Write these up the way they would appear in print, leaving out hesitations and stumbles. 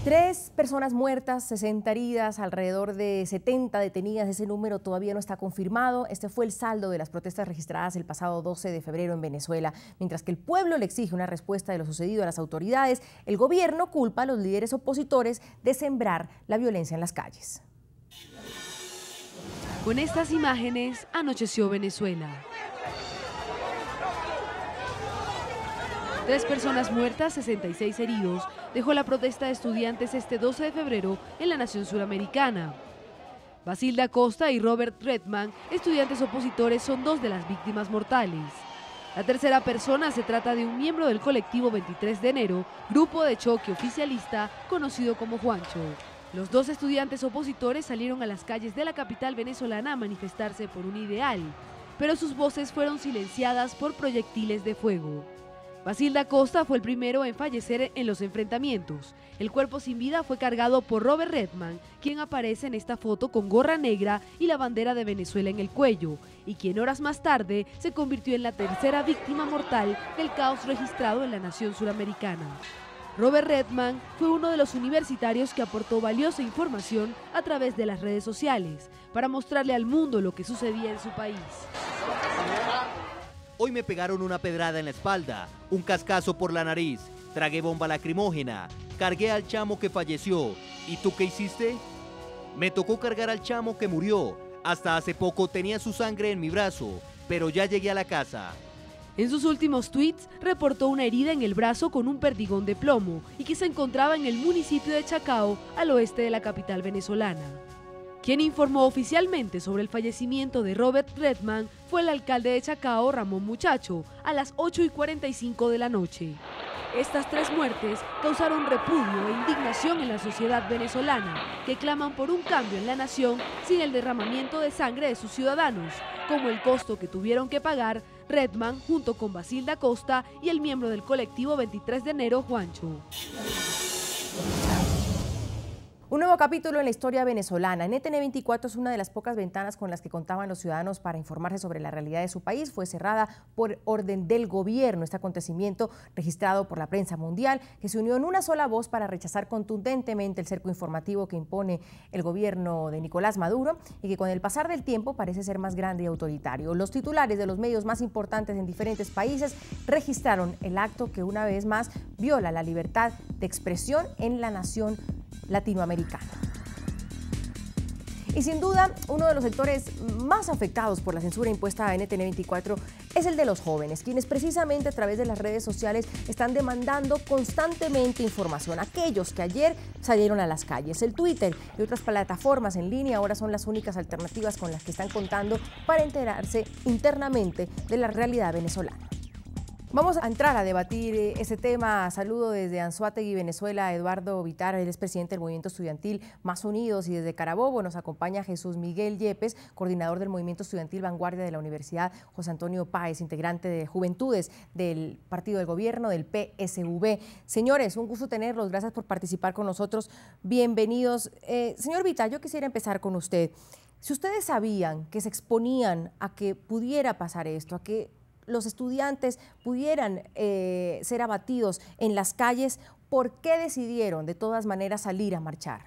3 personas muertas, 60 heridas, alrededor de 70 detenidas. Ese número todavía no está confirmado. Este fue el saldo de las protestas registradas el pasado 12 de febrero en Venezuela. Mientras que el pueblo le exige una respuesta de lo sucedido a las autoridades, el gobierno culpa a los líderes opositores de sembrar la violencia en las calles. Con estas imágenes anocheció Venezuela. 3 personas muertas, 66 heridos, dejó la protesta de estudiantes este 12 de febrero en la nación suramericana. Basilda Costa y Robert Redman, estudiantes opositores, son 2 de las víctimas mortales. La tercera persona se trata de un miembro del colectivo 23 de enero, grupo de choque oficialista conocido como Juancho. Los 2 estudiantes opositores salieron a las calles de la capital venezolana a manifestarse por un ideal, pero sus voces fueron silenciadas por proyectiles de fuego. Basilda Costa fue el primero en fallecer en los enfrentamientos. El cuerpo sin vida fue cargado por Robert Redman, quien aparece en esta foto con gorra negra y la bandera de Venezuela en el cuello, y quien horas más tarde se convirtió en la tercera víctima mortal del caos registrado en la nación suramericana. Robert Redman fue uno de los universitarios que aportó valiosa información a través de las redes sociales para mostrarle al mundo lo que sucedía en su país. Hoy me pegaron una pedrada en la espalda, un cascazo por la nariz, tragué bomba lacrimógena, cargué al chamo que falleció. ¿Y tú qué hiciste? Me tocó cargar al chamo que murió. Hasta hace poco tenía su sangre en mi brazo, pero ya llegué a la casa. En sus últimos tweets reportó una herida en el brazo con un perdigón de plomo y que se encontraba en el municipio de Chacao, al oeste de la capital venezolana. Quien informó oficialmente sobre el fallecimiento de Robert Redman fue el alcalde de Chacao, Ramón Muchacho, a las 8:45 de la noche. Estas 3 muertes causaron repudio e indignación en la sociedad venezolana, que claman por un cambio en la nación sin el derramamiento de sangre de sus ciudadanos, como el costo que tuvieron que pagar Redman junto con Basilda Costa y el miembro del colectivo 23 de enero, Juancho. Un nuevo capítulo en la historia venezolana. NTN24 es una de las pocas ventanas con las que contaban los ciudadanos para informarse sobre la realidad de su país. Fue cerrada por orden del gobierno. Este acontecimiento, registrado por la prensa mundial, que se unió en una sola voz para rechazar contundentemente el cerco informativo que impone el gobierno de Nicolás Maduro y que con el pasar del tiempo parece ser más grande y autoritario. Los titulares de los medios más importantes en diferentes países registraron el acto que una vez más viola la libertad de expresión en la nación latinoamericana. Y sin duda, uno de los sectores más afectados por la censura impuesta a NTN24 es el de los jóvenes, quienes precisamente a través de las redes sociales están demandando constantemente información. Aquellos que ayer salieron a las calles. El Twitter y otras plataformas en línea ahora son las únicas alternativas con las que están contando para enterarse internamente de la realidad venezolana. Vamos a entrar a debatir ese tema. Saludo desde Anzoátegui, Venezuela, a Eduardo Vitar, él es presidente del Movimiento Estudiantil Más Unidos, y desde Carabobo nos acompaña Jesús Miguel Yepes, coordinador del Movimiento Estudiantil Vanguardia de la Universidad José Antonio Páez, integrante de Juventudes del Partido del Gobierno, del PSV. Señores, un gusto tenerlos, gracias por participar con nosotros, bienvenidos. Señor Vitar, yo quisiera empezar con usted. Si ustedes sabían que se exponían a que pudiera pasar esto, a que los estudiantes pudieran ser abatidos en las calles, ¿por qué decidieron de todas maneras salir a marchar?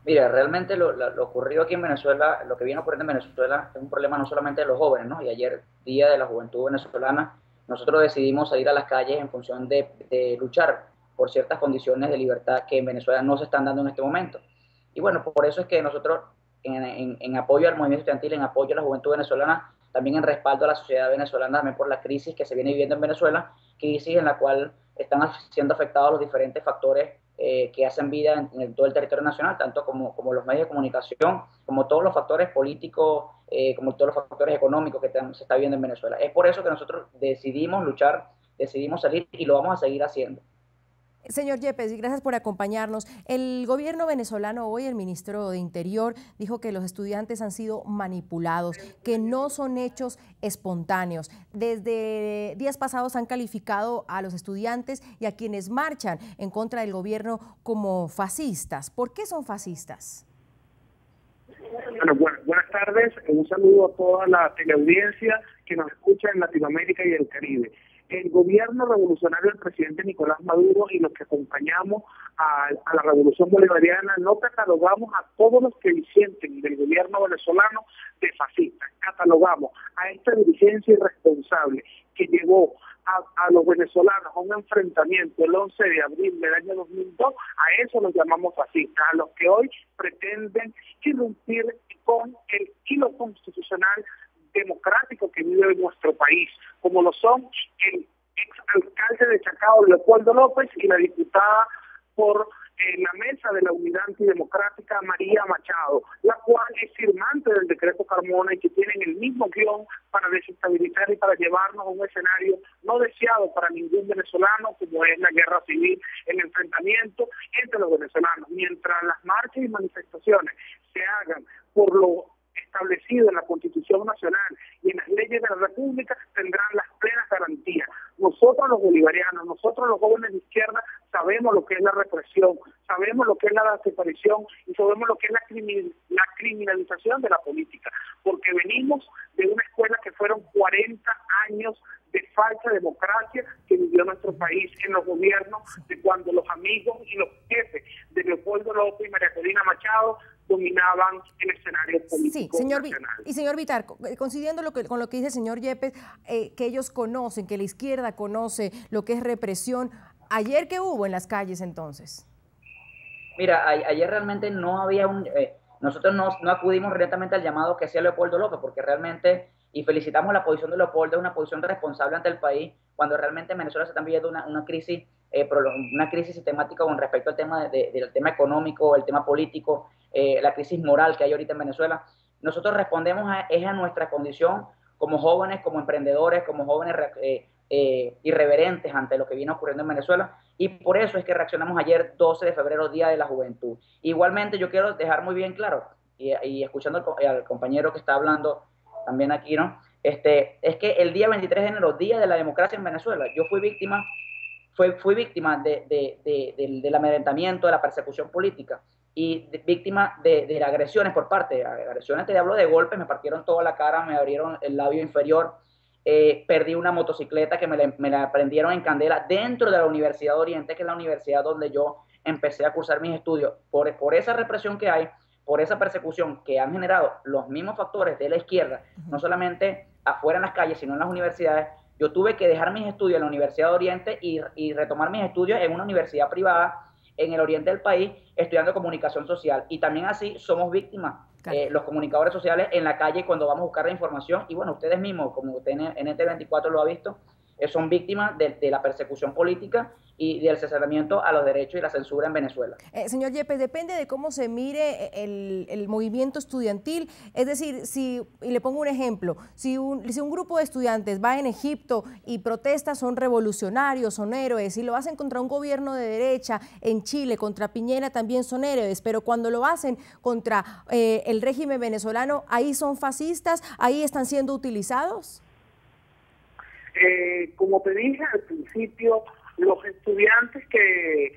Mira, realmente lo ocurrido aquí en Venezuela, lo que viene ocurriendo en Venezuela es un problema no solamente de los jóvenes, ¿no? Y ayer, Día de la Juventud Venezolana, nosotros decidimos salir a las calles en función de luchar por ciertas condiciones de libertad que en Venezuela no se están dando en este momento. Y bueno, por eso es que nosotros, en apoyo al movimiento estudiantil, en apoyo a la juventud venezolana, también en respaldo a la sociedad venezolana, también por la crisis que se viene viviendo en Venezuela, crisis en la cual están siendo afectados los diferentes factores que hacen vida en todo el territorio nacional, tanto como los medios de comunicación, como todos los factores políticos, como todos los factores económicos que se está viviendo en Venezuela. Es por eso que nosotros decidimos luchar, decidimos salir y lo vamos a seguir haciendo. Señor Yepes, gracias por acompañarnos. El gobierno venezolano hoy, el ministro de Interior, dijo que los estudiantes han sido manipulados, que no son hechos espontáneos. Desde días pasados han calificado a los estudiantes y a quienes marchan en contra del gobierno como fascistas. ¿Por qué son fascistas? Bueno, buenas tardes. Un saludo a toda la teleaudiencia que nos escucha en Latinoamérica y el Caribe. el gobierno revolucionario del presidente Nicolás Maduro y los que acompañamos a la revolución bolivariana no catalogamos a todos los que disienten del gobierno venezolano de fascistas, catalogamos a esta dirigencia irresponsable que llevó a los venezolanos a un enfrentamiento el 11 de abril del año 2002, a eso los llamamos fascistas, a los que hoy pretenden irrumpir con el hilo constitucional democrático que vive en nuestro país, como lo son el exalcalde de Chacao, Leopoldo López, y la diputada por la Mesa de la Unidad Antidemocrática, María Machado, la cual es firmante del decreto Carmona y que tienen el mismo guión para desestabilizar y para llevarnos a un escenario no deseado para ningún venezolano, como es la guerra civil, el enfrentamiento entre los venezolanos. Mientras las marchas y manifestaciones se hagan por lo establecido en la Constitución Nacional y en las leyes de la República, tendrán las plenas garantías. Nosotros los bolivarianos, nosotros los jóvenes de izquierda, sabemos lo que es la represión, sabemos lo que es la desaparición y sabemos lo que es la criminalización de la política, porque venimos de una escuela que fueron 40 años de falsa democracia que vivió nuestro país en los gobiernos, de cuando los amigos y los jefes de Leopoldo López y María Corina Machado dominaban el escenario político nacional. Y señor Vitar, coincidiendo con lo que dice el señor Yepes, que ellos conocen, que la izquierda conoce lo que es represión, ¿ayer qué hubo en las calles entonces? Mira, ayer realmente no había nosotros no acudimos directamente al llamado que hacía Leopoldo López, porque realmente, y felicitamos la posición de Leopoldo, es una posición responsable ante el país, cuando realmente en Venezuela se está viviendo una crisis sistemática con respecto al tema del tema económico, el tema político, la crisis moral que hay ahorita en Venezuela. Nosotros respondemos a nuestra condición como jóvenes, como emprendedores, como jóvenes irreverentes ante lo que viene ocurriendo en Venezuela, y por eso es que reaccionamos ayer 12 de febrero, Día de la Juventud. Igualmente yo quiero dejar muy bien claro, y escuchando al compañero que está hablando también aquí, ¿no? Es que el día 23 de enero, Día de la Democracia en Venezuela, yo fui víctima del amedrentamiento, de la persecución política y víctima de agresiones por parte, agresiones, te hablo de golpes, me partieron toda la cara, me abrieron el labio inferior, perdí una motocicleta que me la prendieron en candela dentro de la Universidad de Oriente, que es la universidad donde yo empecé a cursar mis estudios, por esa represión que hay, por esa persecución que han generado los mismos factores de la izquierda, no solamente afuera en las calles, sino en las universidades. Yo tuve que dejar mis estudios en la Universidad de Oriente y retomar mis estudios en una universidad privada en el oriente del país, estudiando comunicación social. Y también así somos víctimas, los comunicadores sociales en la calle cuando vamos a buscar la información. Y bueno, ustedes mismos, como usted en NT24 lo ha visto, son víctimas de la persecución política y del cesamiento a los derechos y la censura en Venezuela. Señor Yepes, depende de cómo se mire el movimiento estudiantil. Es decir, y le pongo un ejemplo, si un grupo de estudiantes va en Egipto y protesta, son revolucionarios, son héroes, y lo hacen contra un gobierno de derecha en Chile, contra Piñera, también son héroes, pero cuando lo hacen contra el régimen venezolano, ¿ahí son fascistas? ¿Ahí están siendo utilizados? Como te dije al principio, los estudiantes que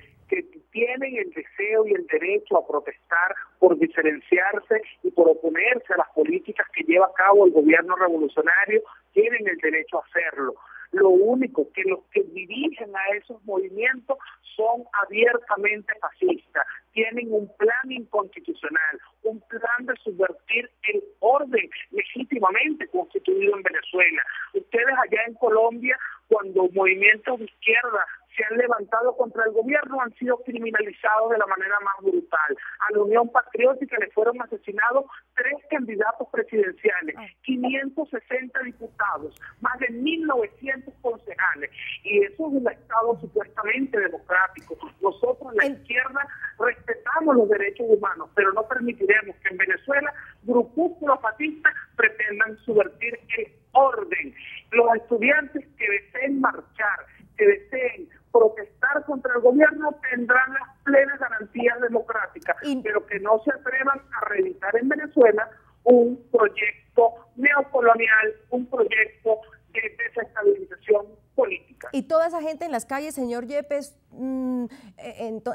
tienen el deseo y el derecho a protestar por diferenciarse y por oponerse a las políticas que lleva a cabo el gobierno revolucionario, tienen el derecho a hacerlo. Lo único que los que dirigen a esos movimientos son abiertamente fascistas, tienen un plan inconstitucional, un plan de subvertir el orden legítimamente constituido en Venezuela. Ustedes allá en Colombia, cuando movimientos de izquierda se han levantado contra el gobierno, han sido criminalizados de la manera más brutal. A la Unión Patriótica le fueron asesinados 3 candidatos presidenciales, 560 diputados, más de 1.900 concejales. Y eso es un Estado supuestamente democrático. Nosotros, la izquierda, respetamos los derechos humanos, pero no permitiremos que en Venezuela grupúsculos fascistas pretendan subvertir el orden. Los estudiantes que deseen marchar, que deseen protestar contra el gobierno, tendrán las plenas garantías democráticas, pero que no se atrevan a reeditar en Venezuela un proyecto neocolonial, un proyecto de desestabilización política. Y toda esa gente en las calles, señor Yepes,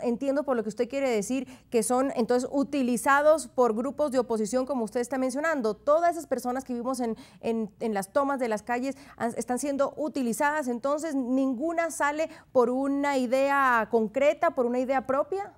entiendo por lo que usted quiere decir, que son entonces utilizados por grupos de oposición, como usted está mencionando. Todas esas personas que vimos en las tomas de las calles están siendo utilizadas, entonces ninguna sale por una idea concreta, por una idea propia.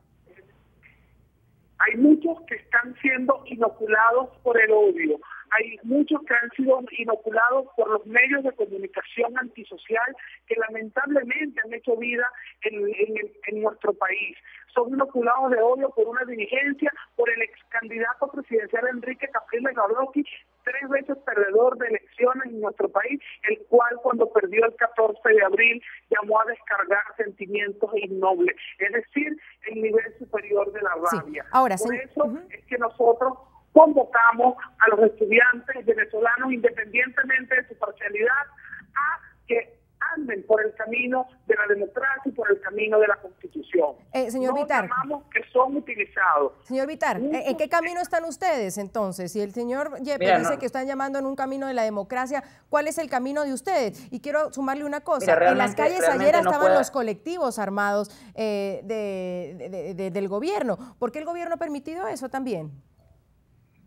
Hay muchos que están siendo inoculados por el odio. Hay muchos que han sido inoculados por los medios de comunicación antisocial que lamentablemente han hecho vida en nuestro país. Son inoculados de odio por una dirigencia, por el ex candidato presidencial Enrique Capriles Gardoqui, 3 veces perdedor de elecciones en nuestro país, el cual cuando perdió el 14 de abril llamó a descargar sentimientos innobles, es decir, el nivel superior de la rabia. Sí. Ahora, por eso es que nosotros convocamos a los estudiantes venezolanos, independientemente de su parcialidad, a que anden por el camino de la democracia y por el camino de la Constitución. Señor Bitar, llamamos que son utilizados. Señor Bitar, ¿en qué camino están ustedes entonces? Si el señor Yepes dice que están llamando en un camino de la democracia, ¿cuál es el camino de ustedes? Y quiero sumarle una cosa, en las calles ayer estaban los colectivos armados del gobierno. ¿Por qué el gobierno ha permitido eso también?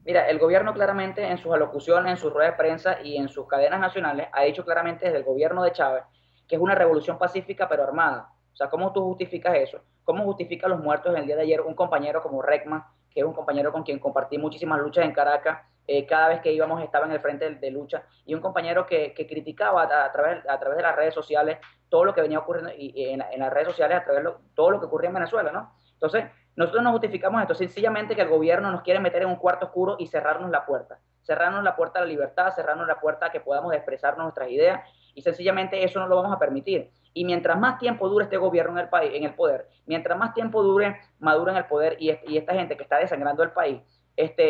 Mira, el gobierno claramente en sus alocuciones, en sus ruedas de prensa y en sus cadenas nacionales ha dicho claramente desde el gobierno de Chávez que es una revolución pacífica pero armada. O sea, ¿cómo tú justificas eso? ¿Cómo justificas los muertos en el día de ayer? Un compañero como Redman, que es un compañero con quien compartí muchísimas luchas en Caracas, cada vez que íbamos estaba en el frente de lucha, y un compañero que criticaba a través de las redes sociales todo lo que venía ocurriendo y en las redes sociales a través de todo lo que ocurría en Venezuela, ¿no? Entonces, nosotros no justificamos esto, sencillamente que el gobierno nos quiere meter en un cuarto oscuro y cerrarnos la puerta a la libertad, cerrarnos la puerta a que podamos expresarnos nuestras ideas, y sencillamente eso no lo vamos a permitir. Y mientras más tiempo dure este gobierno en el país, en el poder, mientras más tiempo dure Maduro en el poder y esta gente que está desangrando el país,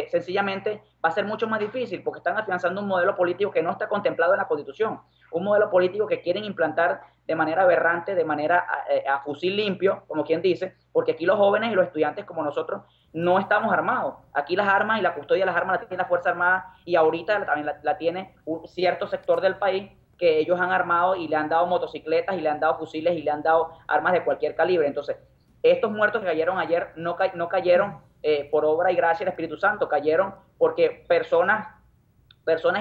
sencillamente va a ser mucho más difícil, porque están afianzando un modelo político que no está contemplado en la Constitución, un modelo político que quieren implantar de manera aberrante, de manera a fusil limpio, como quien dice, porque aquí los jóvenes y los estudiantes como nosotros no estamos armados. Aquí las armas y la custodia de las armas la tiene la Fuerza Armada, y ahorita también la tiene un cierto sector del país que ellos han armado y le han dado motocicletas y le han dado fusiles y le han dado armas de cualquier calibre. Entonces, estos muertos que cayeron ayer no cayeron por obra y gracia del Espíritu Santo, cayeron porque personas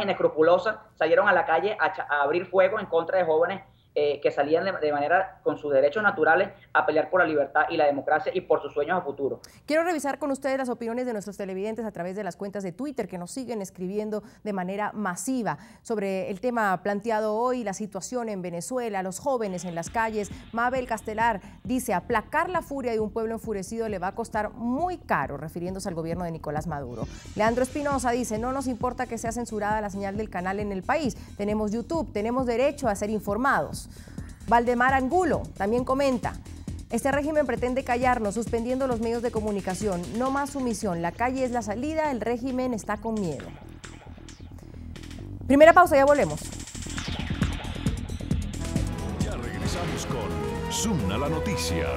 inescrupulosas salieron a la calle a abrir fuego en contra de jóvenes que salían de manera con sus derechos naturales a pelear por la libertad y la democracia y por sus sueños a futuro. Quiero revisar con ustedes las opiniones de nuestros televidentes a través de las cuentas de Twitter que nos siguen escribiendo de manera masiva sobre el tema planteado hoy, la situación en Venezuela, los jóvenes en las calles. Mabel Castelar dice: aplacar la furia de un pueblo enfurecido le va a costar muy caro, refiriéndose al gobierno de Nicolás Maduro. Leandro Espinosa dice: no nos importa que sea censurada la señal del canal en el país, tenemos YouTube, tenemos derecho a ser informados. Valdemar Angulo también comenta: este régimen pretende callarnos, suspendiendo los medios de comunicación. No más sumisión, la calle es la salida, el régimen está con miedo. Primera pausa, ya volvemos. Ya regresamos con Zoom a la noticia.